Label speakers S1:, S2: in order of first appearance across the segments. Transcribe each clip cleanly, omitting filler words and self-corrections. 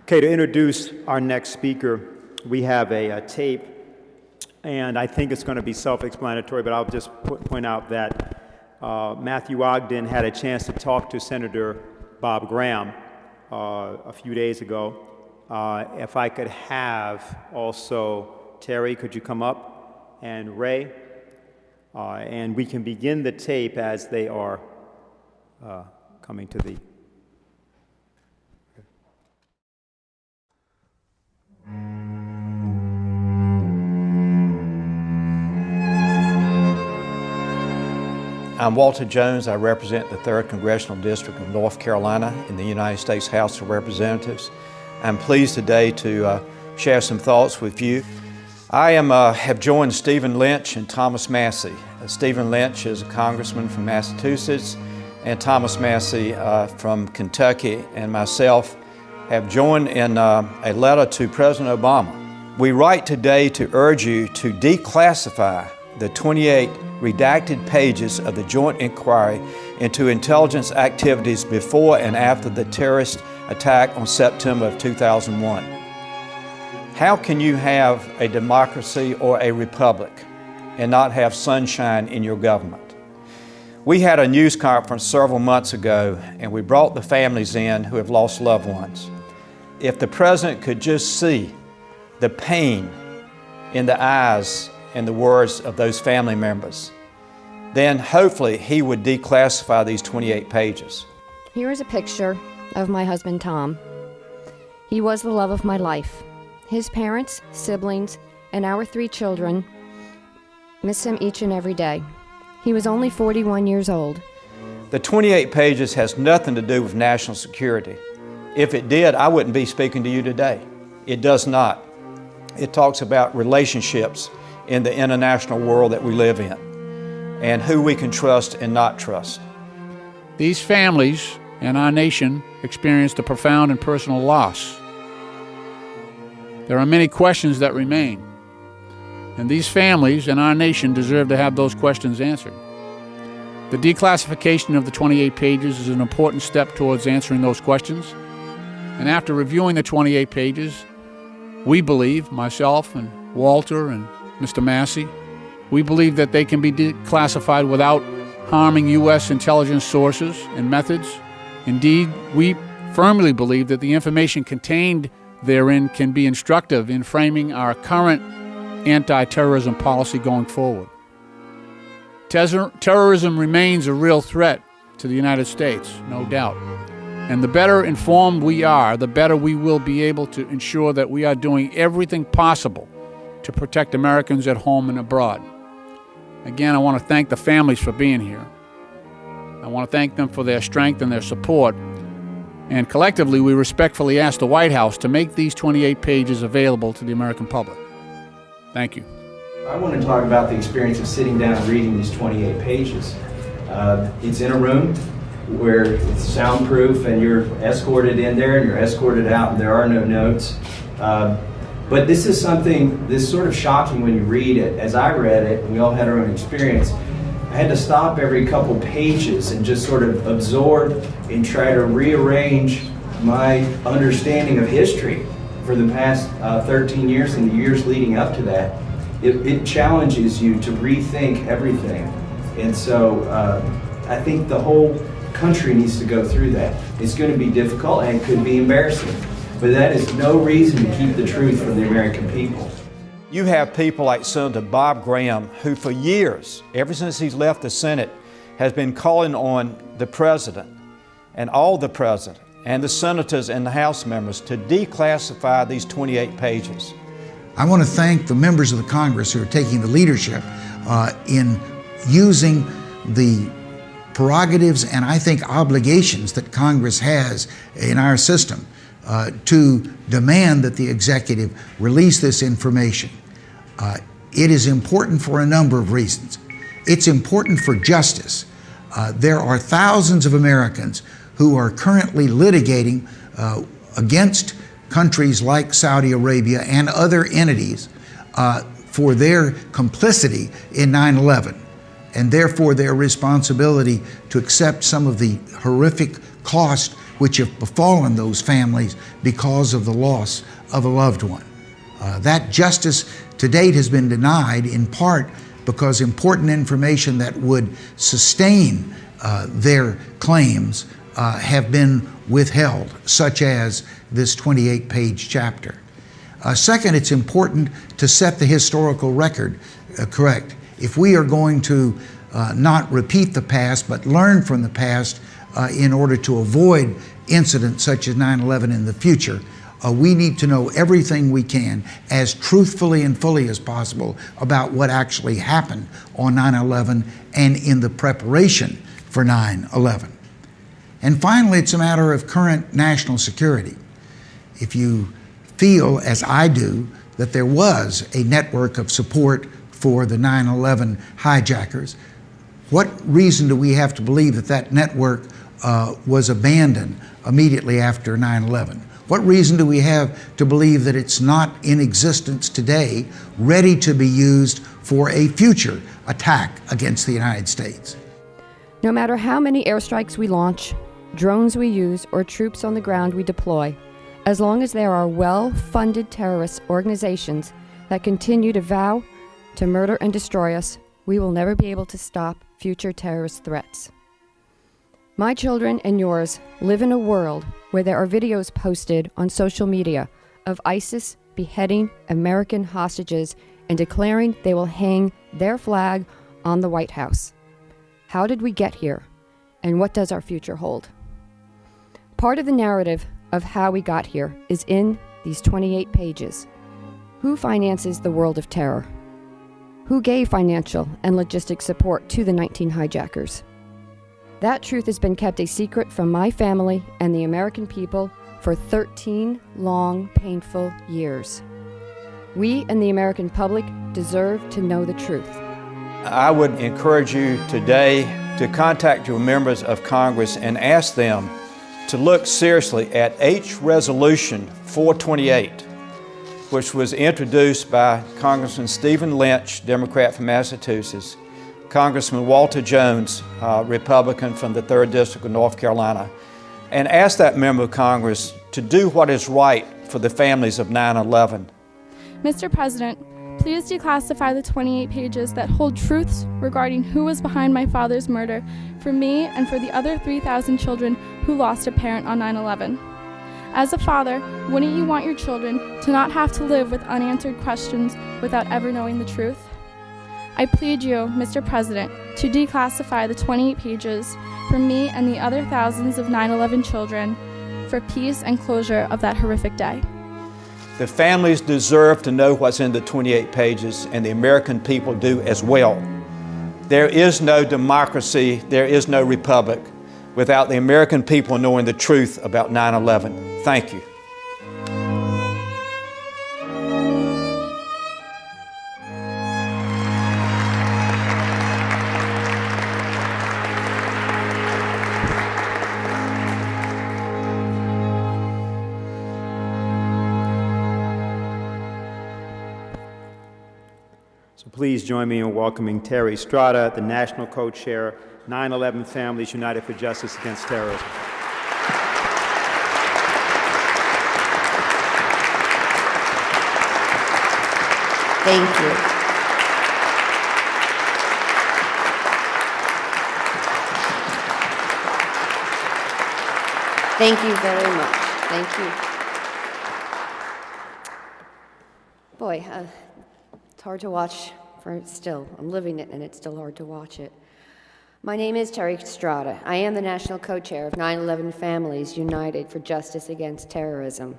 S1: Okay, to introduce our next speaker, we have a tape, and I think it's going to be self-explanatory, but I'll just point out that Matthew Ogden had a chance to talk to Senator Bob Graham a few days ago. If I could have also Terry, could you come up, and Ray, and we can begin the tape as they are coming to the...
S2: I'm Walter Jones. I represent the 3rd Congressional District of North Carolina in the United States House of Representatives. I'm pleased today to share some thoughts with you. I have joined Stephen Lynch and Thomas Massie. Stephen Lynch is a congressman from Massachusetts, and Thomas Massie from Kentucky, and myself have joined in a letter to President Obama. We write today to urge you to declassify the 28 redacted pages of the joint inquiry into intelligence activities before and after the terrorist attack on September of 2001. How can you have a democracy or a republic and not have sunshine in your government? We had a news conference several months ago, and we brought the families in who have lost loved ones. If the President could just see the pain in the eyes and the words of those family members, then hopefully he would declassify these 28 pages.
S3: Here is a picture of my husband, Tom. He was the love of my life. His parents, siblings, and our 3 children miss him each and every day. He was only 41 years old.
S2: The 28 pages has nothing to do with national security. If it did, I wouldn't be speaking to you today. It does not. It talks about relationships in the international world that we live in, and who we can trust and not trust.
S4: These families and our nation experienced a profound and personal loss. There are many questions that remain, and these families and our nation deserve to have those questions answered. The declassification of the 28 pages is an important step towards answering those questions, and after reviewing the 28 pages, we believe, myself and Walter and Mr. Massie, we believe that they can be declassified without harming U.S. intelligence sources and methods. Indeed, we firmly believe that the information contained therein can be instructive in framing our current anti-terrorism policy going forward. Terrorism remains a real threat to the United States, no doubt. And the better informed we are, the better we will be able to ensure that we are doing everything possible to protect Americans at home and abroad. Again, I want to thank the families for being here. I want to thank them for their strength and their support. And collectively, we respectfully ask the White House to make these 28 pages available to the American public. Thank you.
S5: I want to talk about the experience of sitting down and reading these 28 pages. It's in a room where it's soundproof, and you're escorted in there and you're escorted out, and there are no notes. But this is something that's sort of shocking when you read it. As I read it, and we all had our own experience, I had to stop every couple pages and just sort of absorb and try to rearrange my understanding of history for the past 13 years and the years leading up to that. It challenges you to rethink everything. And so I think the whole country needs to go through that. It's going to be difficult and it could be embarrassing. But that is no reason to keep the truth from the American people.
S2: You have people like Senator Bob Graham, who for years, ever since he's left the Senate, has been calling on the President and all the President and the senators and the House members to declassify these 28 pages.
S6: I want to thank the members of the Congress who are taking the leadership in using the prerogatives and I think obligations that Congress has in our system to demand that the executive release this information. It is important for a number of reasons. It's important for justice. There are thousands of Americans who are currently litigating against countries like Saudi Arabia and other entities for their complicity in 9/11, and therefore their responsibility to accept some of the horrific cost which have befallen those families because of the loss of a loved one. That justice to date has been denied in part because important information that would sustain their claims have been withheld, such as this 28-page chapter. Second, it's important to set the historical record correct. If we are going to not repeat the past, but learn from the past in order to avoid incidents such as 9/11 in the future, we need to know everything we can as truthfully and fully as possible about what actually happened on 9/11 and in the preparation for 9/11. And finally, it's a matter of current national security. If you feel, as I do, that there was a network of support for the 9/11 hijackers, what reason do we have to believe that that network was abandoned immediately after 9/11? What reason do we have to believe that it's not in existence today, ready to be used for a future attack against the United States?
S3: No matter how many airstrikes we launch, drones we use, or troops on the ground we deploy, as long as there are well-funded terrorist organizations that continue to vow to murder and destroy us, we will never be able to stop future terrorist threats. My children and yours live in a world where there are videos posted on social media of ISIS beheading American hostages and declaring they will hang their flag on the White House. How did we get here, and what does our future hold? Part of the narrative of how we got here is in these 28 pages. Who finances the world of terror? Who gave financial and logistic support to the 19 hijackers? That truth has been kept a secret from my family and the American people for 13 long, painful years. We and the American public deserve to know the truth.
S2: I would encourage you today to contact your members of Congress and ask them to look seriously at H Resolution 428, which was introduced by Congressman Stephen Lynch, Democrat from Massachusetts, Congressman Walter Jones, Republican from the 3rd District of North Carolina, and ask that member of Congress to do what is right for the families of 9/11.
S7: Mr. President, please declassify the 28 pages that hold truths regarding who was behind my father's murder for me and for the other 3,000 children who lost a parent on 9/11. As a father, wouldn't you want your children to not have to live with unanswered questions without ever knowing the truth? I plead you, Mr. President, to declassify the 28 pages for me and the other thousands of 9/11 children for peace and closure of that horrific day.
S2: The families deserve to know what's in the 28 pages, and the American people do as well. There is no democracy, there is no republic without the American people knowing the truth about 9/11. Thank you.
S1: So please join me in welcoming Terry Strada, the National Co-Chair, 9/11 Families United for Justice Against Terrorism.
S8: Thank you. Thank you very much. Thank you. Boy, it's hard to watch still. I'm living it, and it's still hard to watch it. My name is Terry Strada. I am the National Co-Chair of 9/11 Families United for Justice Against Terrorism.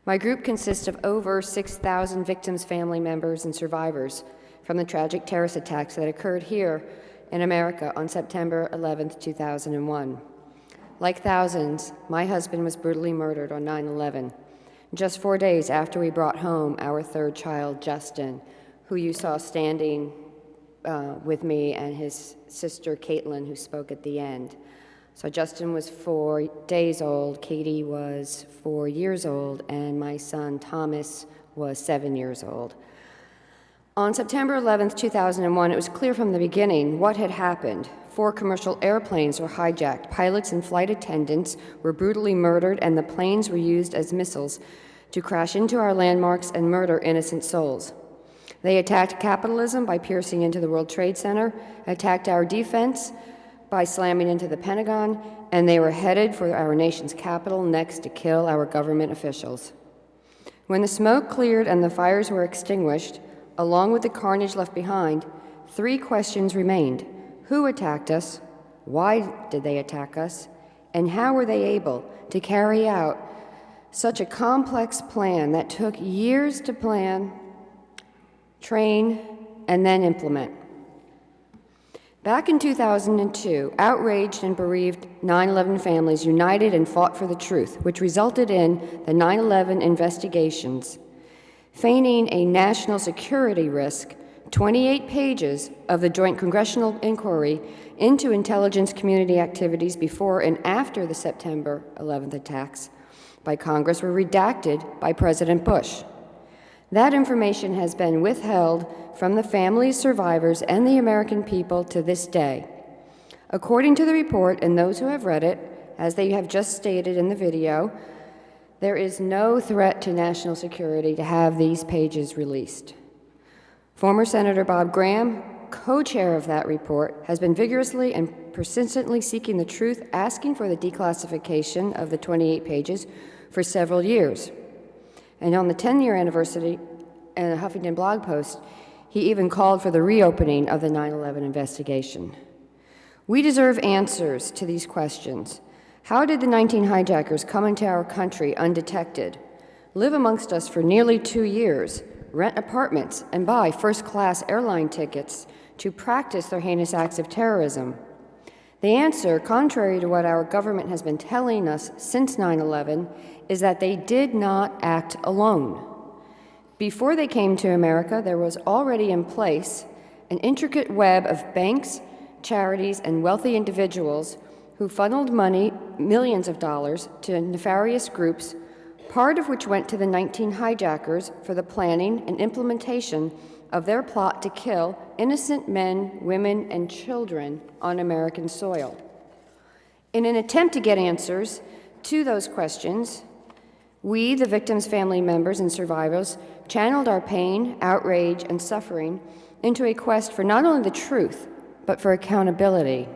S8: My group consists of over 6,000 victims, family members, and survivors from the tragic terrorist attacks that occurred here in America on September 11th, 2001. Like thousands, my husband was brutally murdered on 9/11, just 4 days after we brought home our third child, Justin, who you saw standing with me and his sister, Caitlin, who spoke at the end. So Justin was 4 days old, Katie was 4 years old, and my son, Thomas, was 7 years old. On September 11th, 2001, it was clear from the beginning what had happened 4 commercial airplanes were hijacked. Pilots and flight attendants were brutally murdered, and the planes were used as missiles to crash into our landmarks and murder innocent souls. They attacked capitalism by piercing into the World Trade Center, attacked our defense by slamming into the Pentagon, and they were headed for our nation's capital next to kill our government officials. When the smoke cleared and the fires were extinguished, along with the carnage left behind, 3 questions remained. Who attacked us? Why did they attack us? And how were they able to carry out such a complex plan that took years to plan, train, and then implement? Back in 2002, outraged and bereaved 9/11 families united and fought for the truth, which resulted in the 9/11 investigations. Feigning a national security risk, 28 pages of the Joint Congressional Inquiry into intelligence community activities before and after the September 11th attacks by Congress were redacted by President Bush. That information has been withheld from the families, survivors, and the American people to this day. According to the report, and those who have read it, as they have just stated in the video, there is no threat to national security to have these pages released. Former Senator Bob Graham, co-chair of that report, has been vigorously and persistently seeking the truth, asking for the declassification of the 28 pages for several years. And on the 10-year anniversary, in a Huffington blog post, he even called for the reopening of the 9/11 investigation. We deserve answers to these questions. How did the 19 hijackers come into our country undetected, live amongst us for nearly 2 years, rent apartments, and buy first-class airline tickets to practice their heinous acts of terrorism? The answer, contrary to what our government has been telling us since 9/11, is that they did not act alone. Before they came to America, there was already in place an intricate web of banks, charities, and wealthy individuals who funneled money, millions of dollars, to nefarious groups, part of which went to the 19 hijackers for the planning and implementation of their plot to kill innocent men, women, and children on American soil. In an attempt to get answers to those questions, we, the victims' family members and survivors, channeled our pain, outrage, and suffering into a quest for not only the truth, but for accountability.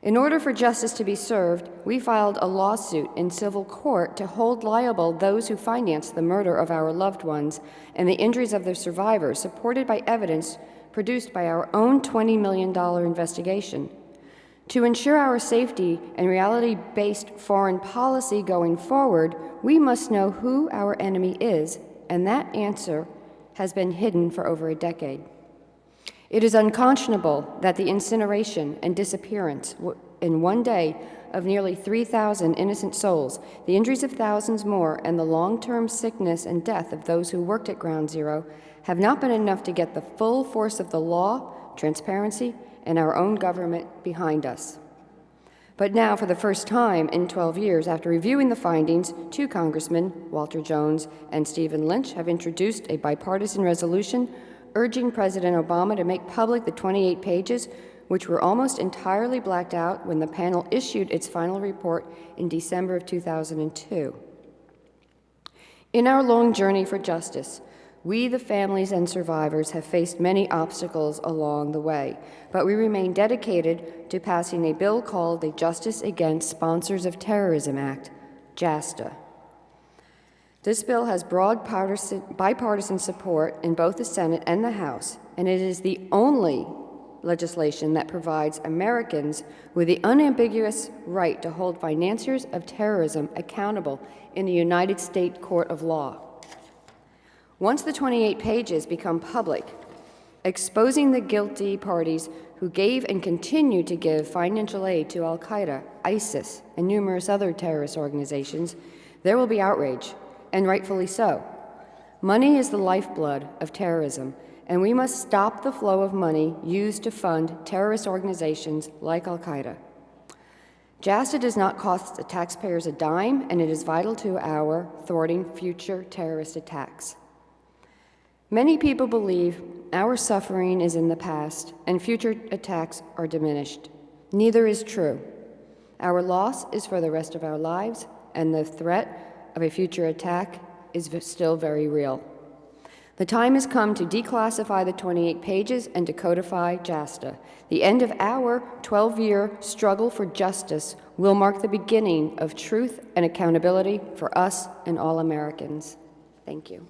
S8: In order for justice to be served, we filed a lawsuit in civil court to hold liable those who financed the murder of our loved ones and the injuries of their survivors, supported by evidence produced by our own $20 million investigation. To ensure our safety and reality-based foreign policy going forward, we must know who our enemy is, and that answer has been hidden for over a decade. It is unconscionable that the incineration and disappearance in one day of nearly 3,000 innocent souls, the injuries of thousands more, and the long-term sickness and death of those who worked at Ground Zero have not been enough to get the full force of the law, transparency, and our own government behind us. But now, for the first time in 12 years, after reviewing the findings, 2 congressmen, Walter Jones and Stephen Lynch, have introduced a bipartisan resolution urging President Obama to make public the 28 pages, which were almost entirely blacked out when the panel issued its final report in December of 2002. In our long journey for justice, we, the families and survivors, have faced many obstacles along the way, but we remain dedicated to passing a bill called the Justice Against Sponsors of Terrorism Act, JASTA. This bill has broad bipartisan support in both the Senate and the House, and it is the only legislation that provides Americans with the unambiguous right to hold financiers of terrorism accountable in the United States Court of Law. Once the 28 pages become public, exposing the guilty parties who gave and continue to give financial aid to Al-Qaeda, ISIS, and numerous other terrorist organizations, there will be outrage, and rightfully so. Money is the lifeblood of terrorism, and we must stop the flow of money used to fund terrorist organizations like Al-Qaeda. JASTA does not cost the taxpayers a dime, and it is vital to our thwarting future terrorist attacks. Many people believe our suffering is in the past and future attacks are diminished. Neither is true. Our loss is for the rest of our lives, and the threat of a future attack is still very real. The time has come to declassify the 28 pages and to codify JASTA. The end of our 12-year struggle for justice will mark the beginning of truth and accountability for us and all Americans. Thank you.